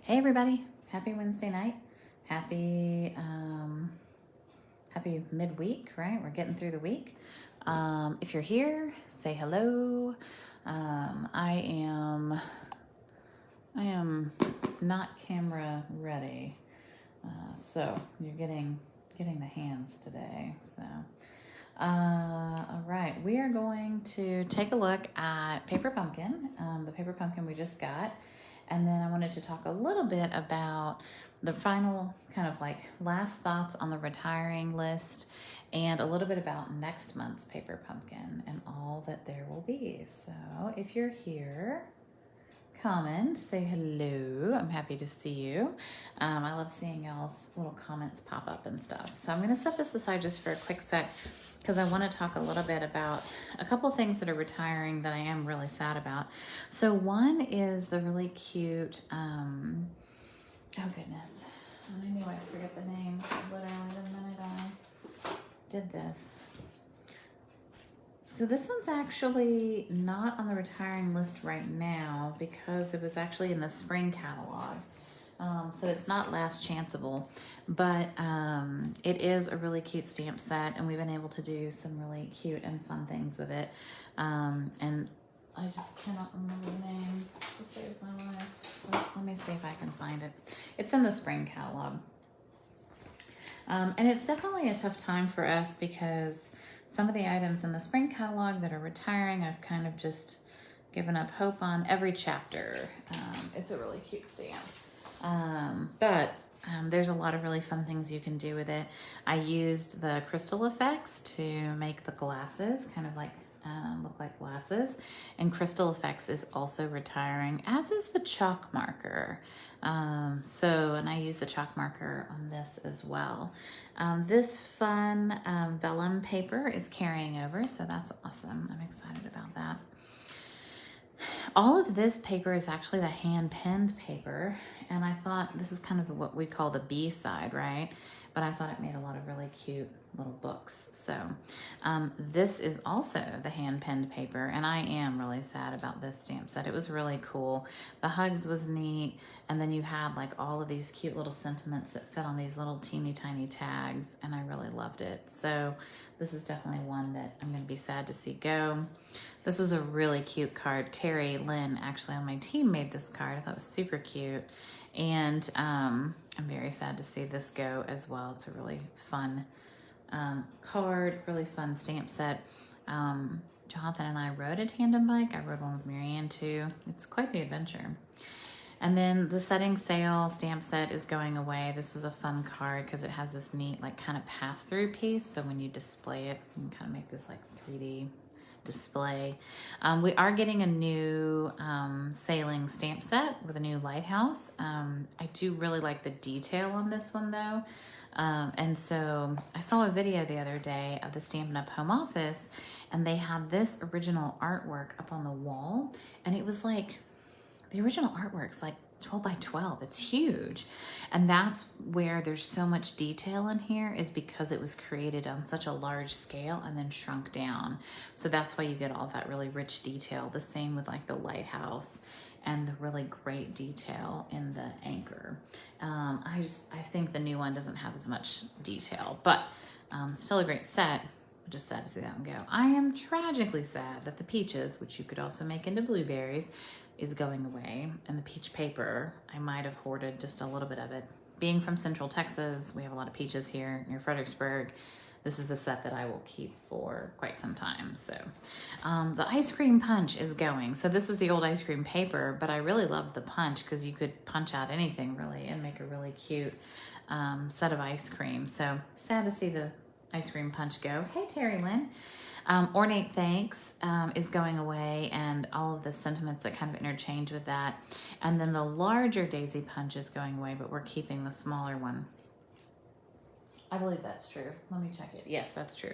Hey everybody, happy Wednesday night. Happy happy midweek, right? We're getting through the week. If you're here, say hello. I am not camera ready. So you're getting the hands today. So all right, we are going to take a look at Paper Pumpkin, the Paper Pumpkin we just got. And then I wanted to talk a little bit about the final kind of like last thoughts on the retiring list and a little bit about next month's Paper Pumpkin and all that there will be. So if you're here, comment, say hello. I'm happy to see you. I love seeing y'all's little comments pop up and stuff. So I'm going to set this aside just for a quick sec because I want to talk a little bit about a couple things that are retiring that I am really sad about. So one is the really cute, oh goodness, I knew I'd forget the name literally the minute I did this. So this one's actually not on the retiring list right now because it was actually in the spring catalog. So it's not last chanceable, but it is a really cute stamp set, and we've been able to do some really cute and fun things with it. And I just cannot remember the name to save my life. Let me see if I can find it. It's in the spring catalog. And it's definitely a tough time for us because some of the items in the spring catalog that are retiring, I've kind of just given up hope on. Every chapter. It's a really cute stamp. But there's a lot of really fun things you can do with it. I used the crystal effects to make the glasses kind of like look like glasses, and crystal effects is also retiring, as is the chalk marker. And I use the chalk marker on this as well. This fun vellum paper is carrying over, so that's awesome. I'm excited about that. All of this paper is actually the hand-penned paper, and I thought this is kind of what we call the B side, right? But I thought it made a lot of really cute little books. So this is also the hand-penned paper, and I am really sad about this stamp set. It was really cool. The hugs was neat, and then you had like all of these cute little sentiments that fit on these little teeny tiny tags, and I really loved it. So this is definitely one that I'm going to be sad to see go. This was a really cute card. Terry Lynn, actually on my team, made this card. I thought it was super cute. And I'm very sad to see this go as well. It's a really fun card, really fun stamp set. Jonathan and I rode a tandem bike. I rode one with Marianne too. It's quite the adventure. And then the setting sail stamp set is going away. This was a fun card because it has this neat like kind of pass-through piece. So when you display it, you can kind of make this like 3D display. We are getting a new sailing stamp set with a new lighthouse. I do really like the detail on this one though. And so I saw a video the other day of the Stampin' Up! Home office, and they had this original artwork up on the wall, and it was like, the original artwork's like 12 by 12. It's huge. And that's where there's so much detail in here, is because it was created on such a large scale and then shrunk down. So that's why you get all that really rich detail. The same with like the lighthouse and the really great detail in the anchor. I think the new one doesn't have as much detail, but still a great set. I'm just sad to see that one go. I am tragically sad that the peaches, which you could also make into blueberries, is going away. And the peach paper, I might have hoarded just a little bit of it. Being from Central Texas, we have a lot of peaches here near Fredericksburg. This is a set that I will keep for quite some time. So the ice cream punch is going. So this was the old ice cream paper, but I really loved the punch because you could punch out anything really and make a really cute set of ice cream. So sad to see the ice cream punch go. Hey, Terry Lynn. Ornate Thanks is going away, and all of the sentiments that kind of interchange with that. And then the larger Daisy Punch is going away, but we're keeping the smaller one. I believe that's true. Let me check it. Yes, that's true.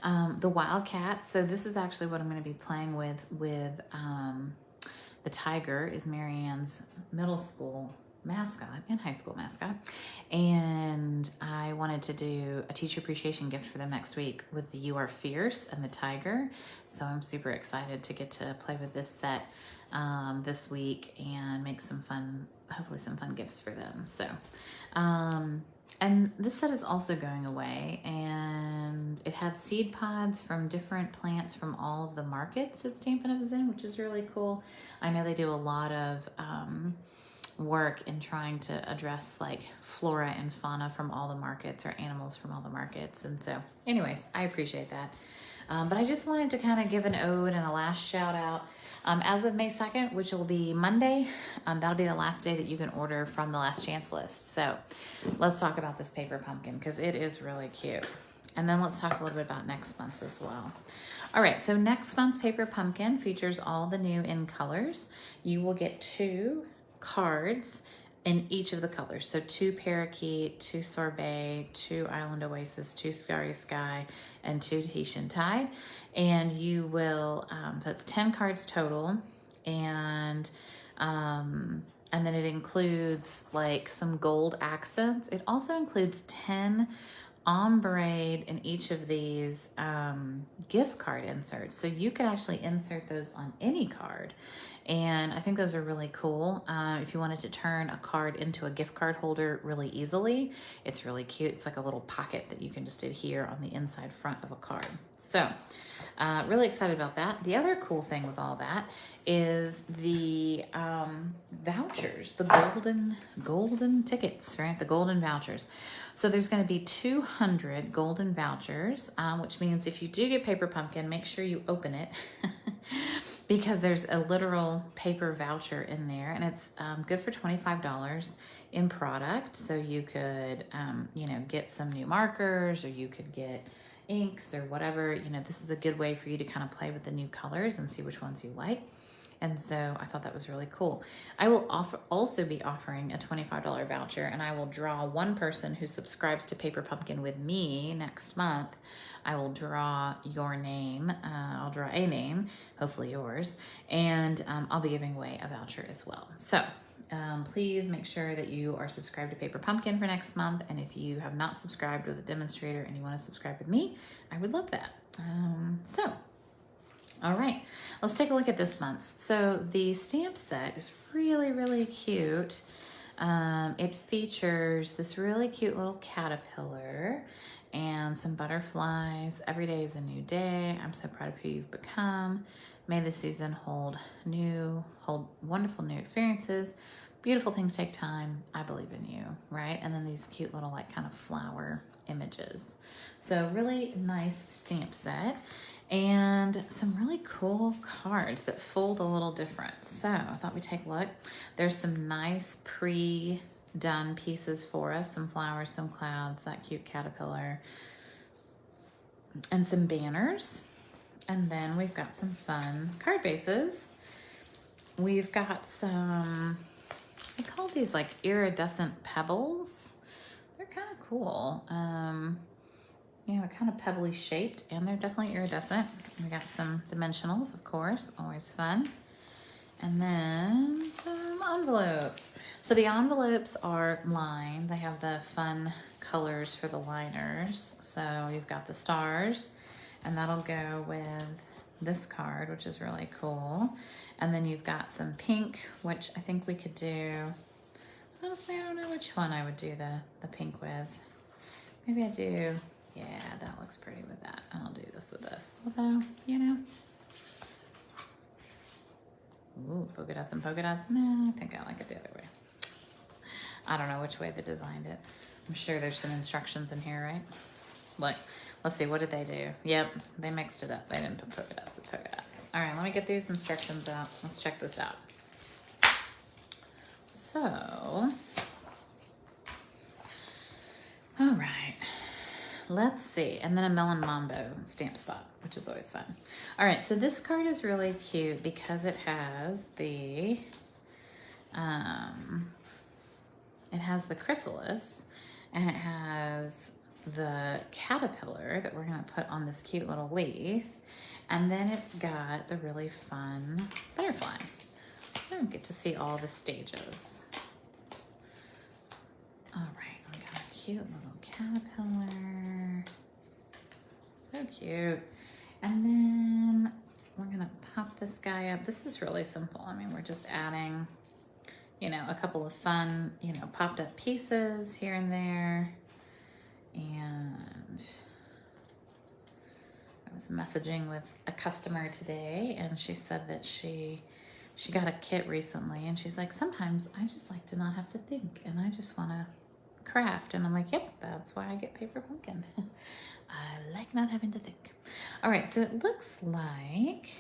The Wildcats. So this is actually what I'm going to be playing with the tiger is Marianne's middle school mascot and high school mascot, and I wanted to do a teacher appreciation gift for them next week with the You Are Fierce and the tiger, so I'm super excited to get to play with this set. this week and make some fun, hopefully some fun gifts for them. So, and this set is also going away, and it had seed pods from different plants from all of the markets that Stampin' Up! Is in, which is really cool. I know they do a lot of work in trying to address like flora and fauna from all the markets, or animals from all the markets. And so anyways, I appreciate that. But I just wanted to kind of give an ode and a last shout out. As of May 2nd, which will be Monday, that'll be the last day that you can order from the last chance list. So let's talk about this paper pumpkin because it is really cute. And then let's talk a little bit about next month's as well. All right, so next month's paper pumpkin features all the new in colors. You will get 2 cards in each of the colors. So 2 Parakeet, 2 Sorbet, 2 Island Oasis, 2 Starry Sky, and 2 Tahitian Tide. And you will, that's 10 cards total. And then it includes like some gold accents. It also includes 10 ombre in each of these gift card inserts. So you could actually insert those on any card. And I think those are really cool. If you wanted to turn a card into a gift card holder really easily, it's really cute. It's like a little pocket that you can just adhere on the inside front of a card. So really excited about that. The other cool thing with all that is the vouchers, the golden tickets, right? The golden vouchers. So there's going to be 200 golden vouchers, which means if you do get paper pumpkin, make sure you open it because there's a literal paper voucher in there, and it's good for $25 in product. So you could, get some new markers, or you could get inks or whatever. This is a good way for you to kind of play with the new colors and see which ones you like. And so I thought that was really cool. I will also be offering a $25 voucher, and I will draw one person who subscribes to Paper Pumpkin with me next month. I will draw your name. I'll draw a name, hopefully yours, and I'll be giving away a voucher as well. So please make sure that you are subscribed to Paper Pumpkin for next month. And if you have not subscribed with a demonstrator and you want to subscribe with me, I would love that. All right, let's take a look at this month's. So the stamp set is really, really cute. It features this really cute little caterpillar and some butterflies. Every day is a new day. I'm so proud of who you've become. May this season hold wonderful new experiences. Beautiful things take time. I believe in you, right? And then these cute little like kind of flower images. So really nice stamp set. And some really cool cards that fold a little different. So I thought we'd take a look. There's some nice pre-done pieces for us. Some flowers, some clouds, that cute caterpillar, and some banners. And then we've got some fun card bases. We've got some, I call these like iridescent pebbles. They're kind of cool. Kind of pebbly shaped, and they're definitely iridescent. We got some dimensionals, of course, always fun. And then some envelopes. So the envelopes are lined. They have the fun colors for the liners. So you've got the stars, and that'll go with this card, which is really cool. And then you've got some pink, which I think we could do. Honestly, I don't know which one I would do the pink with. Maybe I do. Yeah, that looks pretty with that. And I'll do this with this. Although, ooh, polka dots and polka dots. No, I think I like it the other way. I don't know which way they designed it. I'm sure there's some instructions in here, right? Like, let's see, what did they do? Yep, they mixed it up. They didn't put polka dots with polka dots. All right, let me get these instructions out. Let's check this out. So, all right. Let's see, and then a Melon Mambo stamp spot, which is always fun. All right, so this card is really cute because it has the chrysalis, and it has the caterpillar that we're gonna put on this cute little leaf, and then it's got the really fun butterfly. So we get to see all the stages. All right, we got a cute little caterpillar. So cute. And then we're gonna pop this guy up. This is really simple. I mean, we're just adding, you know, a couple of fun, you know, popped up pieces here and there. And I was messaging with a customer today, and she said that she got a kit recently, and she's like, sometimes I just like to not have to think, and I just want to craft. And I'm like, yep, that's why I get paper pumpkin. I like not having to think. All right, so it looks like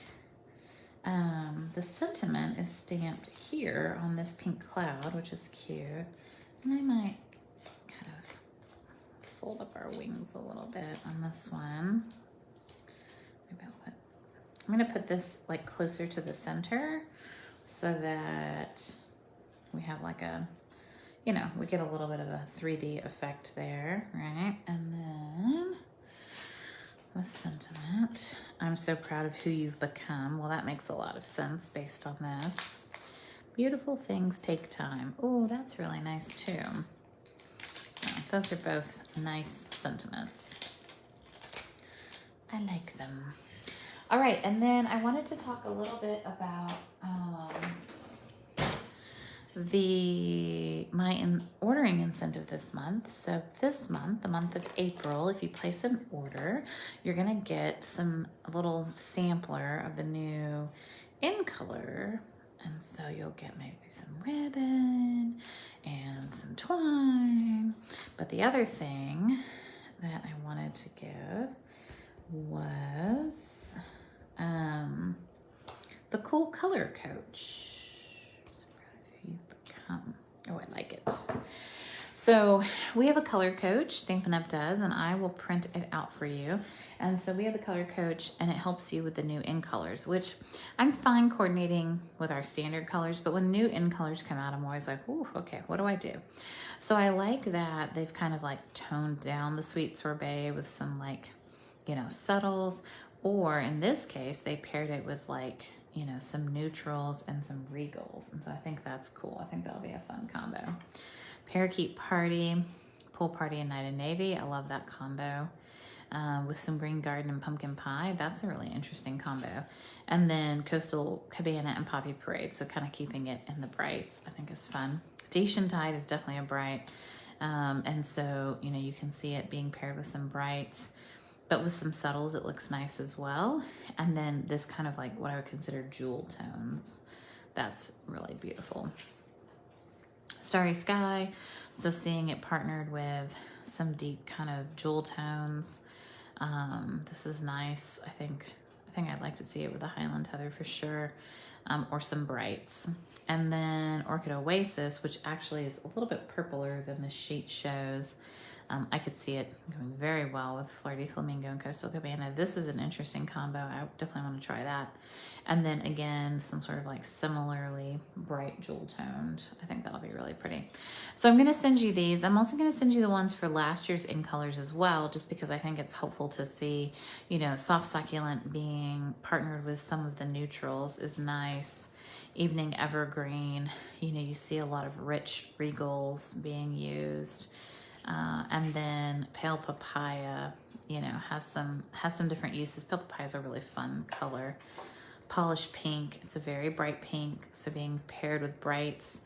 the sentiment is stamped here on this pink cloud, which is cute. And I might kind of fold up our wings a little bit on this one. Maybe I'm gonna put this like closer to the center so that we have like a, you know, we get a little bit of a 3D effect there, right? And then the sentiment, I'm so proud of who you've become. Well, that makes a lot of sense based on this. Beautiful things take time. Oh, that's really nice too. Oh, those are both nice sentiments. I like them. All right, and then I wanted to talk a little bit about my ordering incentive this month. So this month, the month of April, if you place an order, you're gonna get a little sampler of the new in color. And so you'll get maybe some ribbon and some twine. But the other thing that I wanted to give was the cool color coach. Oh, I like it. So we have a color coach, Stampin' Up does, and I will print it out for you. And so we have the color coach, and it helps you with the new in colors, which I'm fine coordinating with our standard colors, but when new in colors come out, I'm always like, ooh, okay, what do I do? So I like that they've kind of like toned down the sweet sorbet with some like, you know, subtles, or in this case, they paired it with like, you know, some neutrals and some regals. And so I think that's cool. I think that'll be a fun combo. Parakeet Party, Pool Party, and Night and Navy. I love that combo. With some Green Garden and Pumpkin Pie. That's a really interesting combo. And then Coastal Cabana and Poppy Parade. So kind of keeping it in the brights, I think is fun. Dacian Tide is definitely a bright. And so, you know, you can see it being paired with some brights. But with some subtles, it looks nice as well. And then this kind of like what I would consider jewel tones. That's really beautiful. Starry Sky, so seeing it partnered with some deep kind of jewel tones. This is nice. I think I'd like to see it with the Highland Heather for sure, or some brights. And then Orchid Oasis, which actually is a little bit purpler than the sheet shows. I could see it going very well with Flirty Flamingo and Coastal Cabana. This is an interesting combo. I definitely want to try that. And then again, some sort of like similarly bright jewel toned. I think that'll be really pretty. So I'm going to send you these. I'm also going to send you the ones for last year's in colors as well, just because I think it's helpful to see, you know, Soft Succulent being partnered with some of the neutrals is nice. Evening Evergreen, you know, you see a lot of rich regals being used. And then Pale Papaya, you know, has some different uses. Pale Papaya is a really fun color. Polished Pink, it's a very bright pink, so being paired with brights,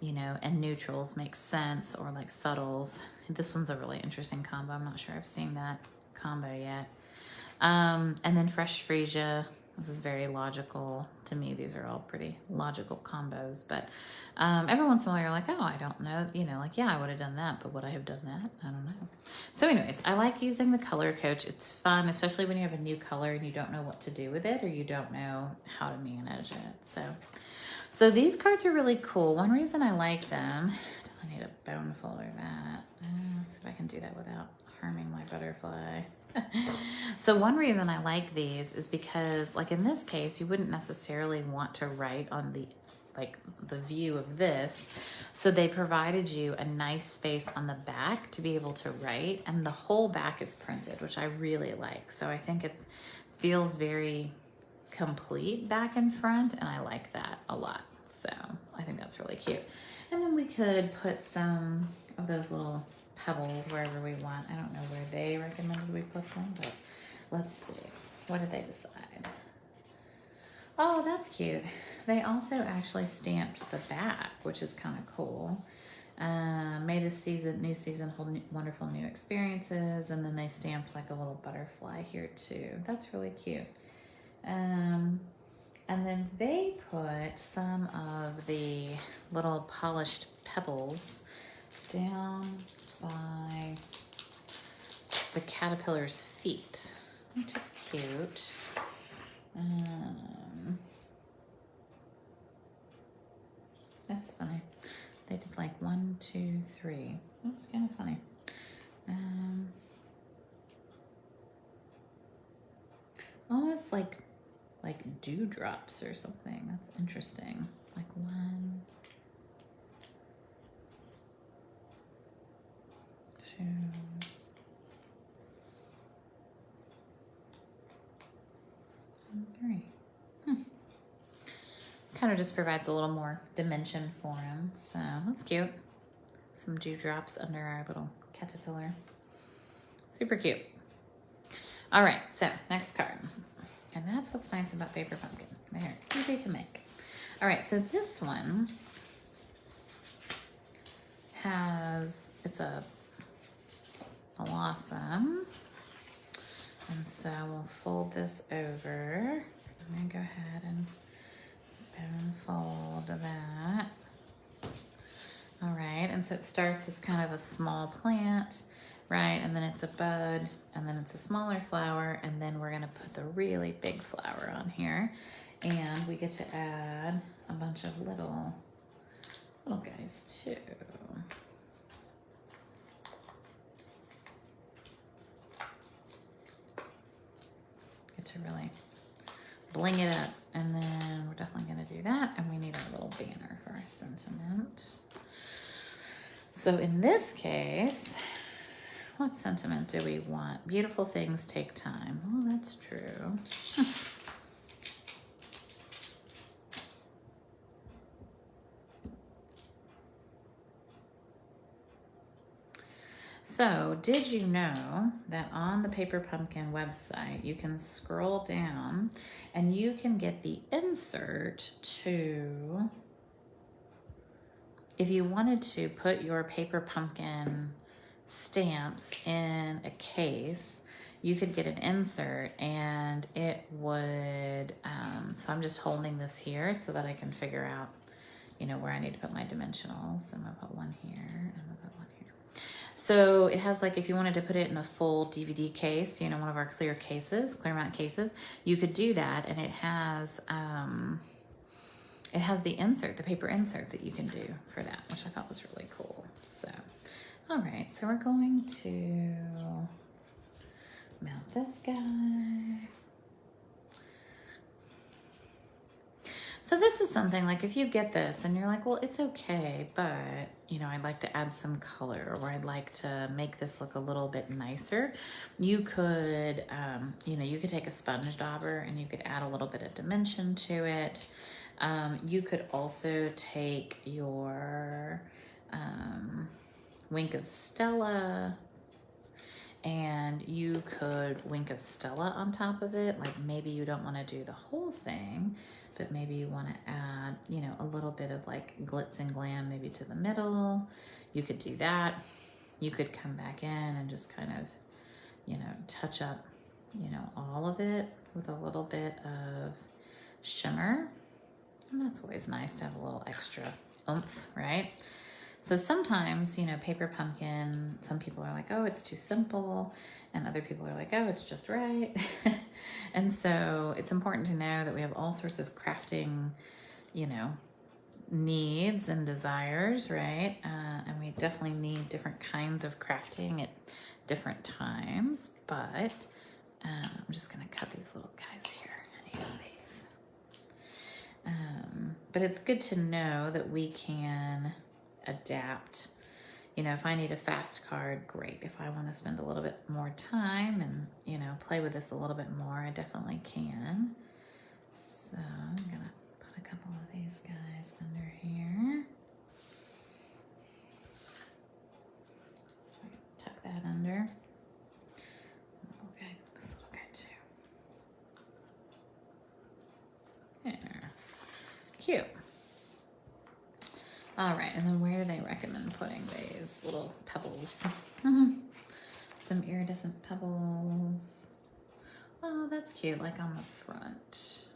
you know, and neutrals makes sense, or like subtles. This one's a really interesting combo. I'm not sure I've seen that combo yet. And then Fresh Freesia. This is very logical to me. These are all pretty logical combos, but every once in a while you're like, oh, I don't know, you know, like, yeah, I would have done that, but would I have done that? I don't know. So anyways, I like using the color coach. It's fun, especially when you have a new color and you don't know what to do with it, or you don't know how to manage it. So these cards are really cool. One reason I like them, I need a bone folder that. Let's see if I can do that without harming my butterfly. So one reason I like these is because, like in this case, you wouldn't necessarily want to write on the view of this. So they provided you a nice space on the back to be able to write, and the whole back is printed, which I really like. So I think it feels very complete back and front, and I like that a lot. So I think that's really cute. And then we could put some of those little pebbles wherever we want. I don't know where they recommended we put them, but let's see. What did they decide? Oh, that's cute. They also actually stamped the back, which is kind of cool. May this season, new season hold wonderful new experiences. And then they stamped like a little butterfly here too. That's really cute. And then they put some of the little polished pebbles down by the caterpillar's feet, which is cute. That's funny. They did like 1, 2, 3. That's kind of funny. Almost like dewdrops or something. That's interesting. Like 1, 2. And 3. Kind of just provides a little more dimension for him. So that's cute. Some dewdrops under our little caterpillar. Super cute. All right, so next card. And that's what's nice about Paper Pumpkin. They're easy to make. All right, so this one it's a blossom. And so we'll fold this over. I'm gonna go ahead and fold that. All right, and so it starts as kind of a small plant, right? And then it's a bud, and then it's a smaller flower, and then we're gonna put the really big flower on here. And we get to add a bunch of little guys too. Get to really bling it up. And then we're definitely gonna do that. And we need our little banner for our sentiment. So in this case, what sentiment do we want? Beautiful things take time. Well, that's true. So, did you know that on the Paper Pumpkin website, you can scroll down and you can get the insert to, if you wanted to put your Paper Pumpkin stamps in a case, you could get an insert and it would, so I'm just holding this here so that I can figure out, you know, where I need to put my dimensionals. I'm gonna put one here, and I'm gonna put one here. So it has like, if you wanted to put it in a full DVD case, you know, one of our clear mount cases, you could do that. And it has the insert, the paper insert that you can do for that, which I thought was really cool. So, all right, so we're going to mount this guy. So this is something like, if you get this and you're like, well, it's okay, but you know, I'd like to add some color, or I'd like to make this look a little bit nicer. You could, you know, you could take a sponge dauber and you could add a little bit of dimension to it. You could also take your Wink of Stella, and you could Wink of Stella on top of it. Like maybe you don't want to do the whole thing, but maybe you want to add, you know, a little bit of like glitz and glam maybe to the middle. You could do that. You could come back in and just kind of, you know, touch up, you know, all of it with a little bit of shimmer. And that's always nice to have a little extra oomph, right? So sometimes, you know, Paper Pumpkin, some people are like, oh, it's too simple. And other people are like, oh, it's just right. And so it's important to know that we have all sorts of crafting, you know, needs and desires, right? And we definitely need different kinds of crafting at different times. But I'm just going to cut these little guys here and use these. But it's good to know that we can adapt. You know, if I need a fast card, great. If I want to spend a little bit more time and, you know, play with this a little bit more, I definitely can. So I'm going to put a couple of these guys under here. So I can tuck that under. Okay, this little guy too. Okay. Cute. All right, and then where do they recommend putting these little pebbles? Some iridescent pebbles. Oh, that's cute, like on the front.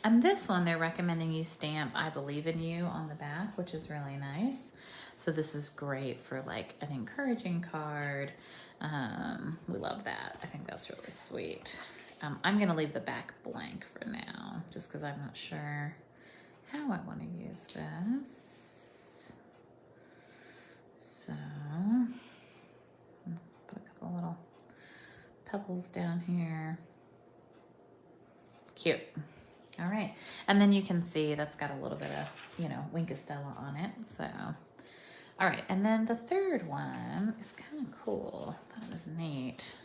And this one, they're recommending you stamp "I believe in you" on the back, which is really nice. So this is great for like an encouraging card. We love that. I think that's really sweet. I'm gonna leave the back blank for now, just because I'm not sure how I want to use this. So put a couple little pebbles down here. Cute. All right, and then you can see that's got a little bit of, you know, Winkostella on it. So, all right, and then the third one is kind of cool. I thought it was neat.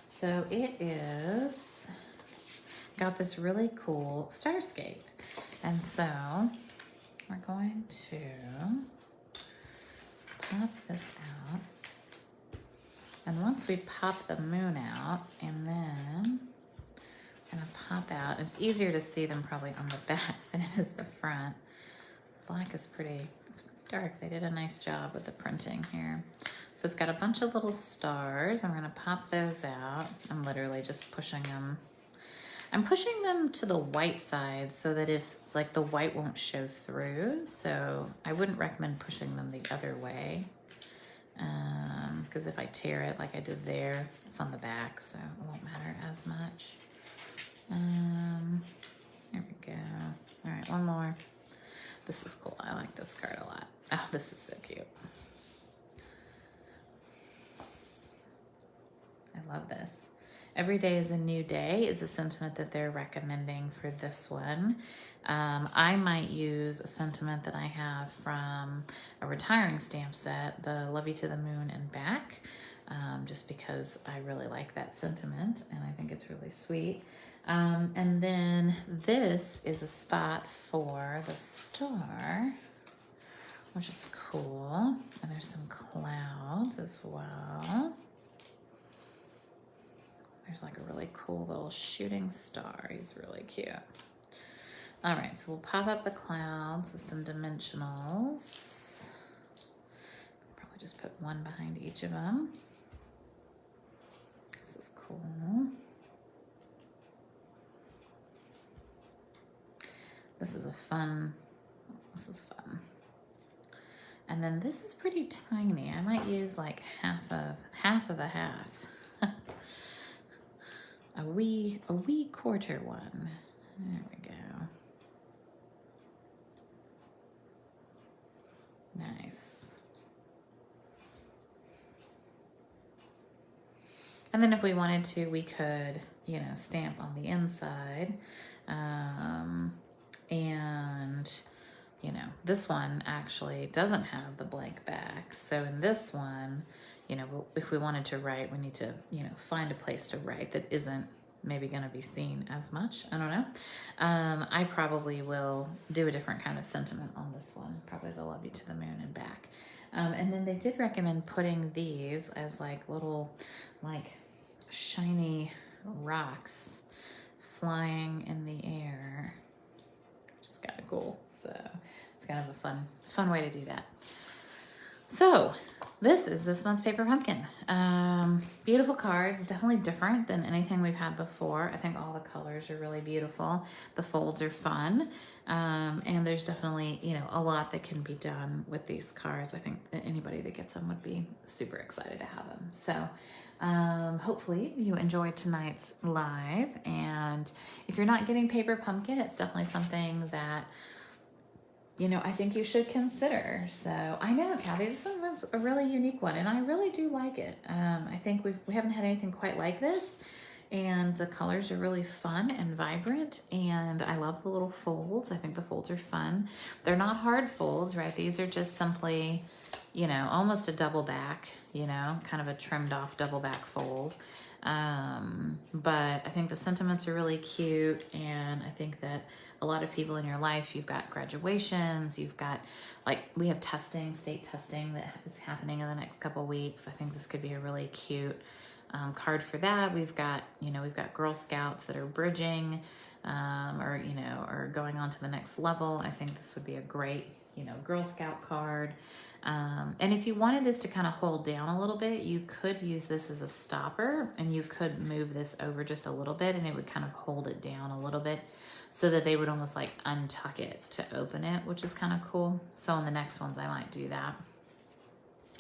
So it is got this really cool starscape, and so we're going to pop this out, and once we pop the moon out, and then gonna pop out. It's easier to see them probably on the back than it is the front. Black is pretty, it's pretty dark. They did a nice job with the printing here. So it's got a bunch of little stars. I'm gonna pop those out. I'm literally just pushing them. I'm pushing them to the white side so that if it's like the white won't show through. So I wouldn't recommend pushing them the other way. Because if I tear it like I did there, it's on the back, so it won't matter as much. There we go. All right, one more. This is cool. I like this card a lot. Oh, this is so cute. I love this. Every day is a new day is a sentiment that they're recommending for this one. I might use a sentiment that I have from a retiring stamp set, the Love You to the Moon and Back, just because I really like that sentiment and I think it's really sweet. And then this is a spot for the star, which is cool. And there's some clouds as well. There's like a really cool little shooting star. He's really cute. All right, so we'll pop up the clouds with some dimensionals. Probably just put one behind each of them. This is cool. This is fun. And then this is pretty tiny. I might use like half of a half. a wee quarter one. There we go. Nice. And then if we wanted to, we could, you know, stamp on the inside. And, you know, this one actually doesn't have the blank back. So in this one, you know, if we wanted to write, we need to, you know, find a place to write that isn't maybe going to be seen as much. I don't know. I probably will do a different kind of sentiment on this one. Probably the Love You to the Moon and Back. And then they did recommend putting these as like little, like shiny rocks flying in the air, which is kind of cool. So it's kind of a fun way to do that. So this is this month's Paper Pumpkin. Beautiful cards, definitely different than anything we've had before. I think all the colors are really beautiful. The folds are fun. And there's definitely, you know, a lot that can be done with these cards. I think that anybody that gets them would be super excited to have them. So hopefully you enjoyed tonight's live. And if you're not getting Paper Pumpkin, it's definitely something that, you know, I think you should consider. So I know, Kathy, this one was a really unique one, and I really do like it. I think we haven't had anything quite like this, and the colors are really fun and vibrant, and I love the little folds. I think the folds are fun. They're not hard folds, right? These are just simply, you know, almost a double back, you know, kind of a trimmed off double back fold. But I think the sentiments are really cute, and I think that a lot of people in your life, you've got graduations, you've got, like, we have testing, state testing that is happening in the next couple weeks. I think this could be a really cute card for that. We've got Girl Scouts that are bridging, or going on to the next level. I think this would be a great, Girl Scout card. And if you wanted this to kind of hold down a little bit, you could use this as a stopper, and you could move this over just a little bit, and it would kind of hold it down a little bit so that they would almost like untuck it to open it, which is kind of cool. So in the next ones, I might do that.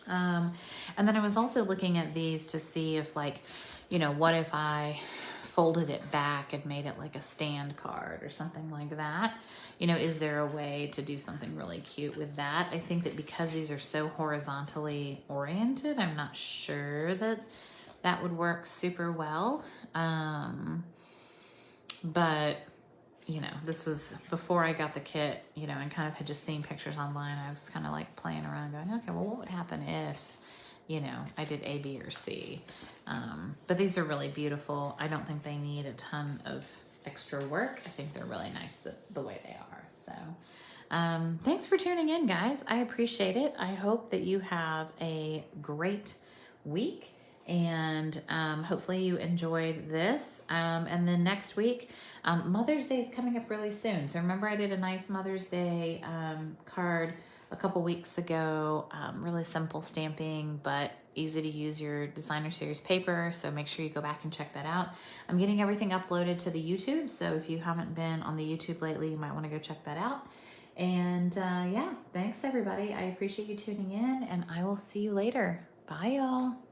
And then I was also looking at these to see if what if I folded it back and made it like a stand card or something like that? Is there a way to do something really cute with that? I think that because these are so horizontally oriented, I'm not sure that that would work super well. But this was before I got the kit, and kind of had just seen pictures online. I was kind of like playing around going, okay, well, what would happen if, I did A, B, or C? But these are really beautiful. I don't think they need a ton of extra work. I think they're really nice the way they are. So thanks for tuning in, guys. I appreciate it. I hope that you have a great week. And hopefully you enjoyed this. And then next week, Mother's Day is coming up really soon. So remember I did a nice Mother's Day card a couple weeks ago. Really simple stamping, but easy to use your designer series paper. So make sure you go back and check that out. I'm getting everything uploaded to the YouTube. So if you haven't been on the YouTube lately, you might want to go check that out. And yeah, thanks everybody. I appreciate you tuning in, and I will see you later. Bye y'all.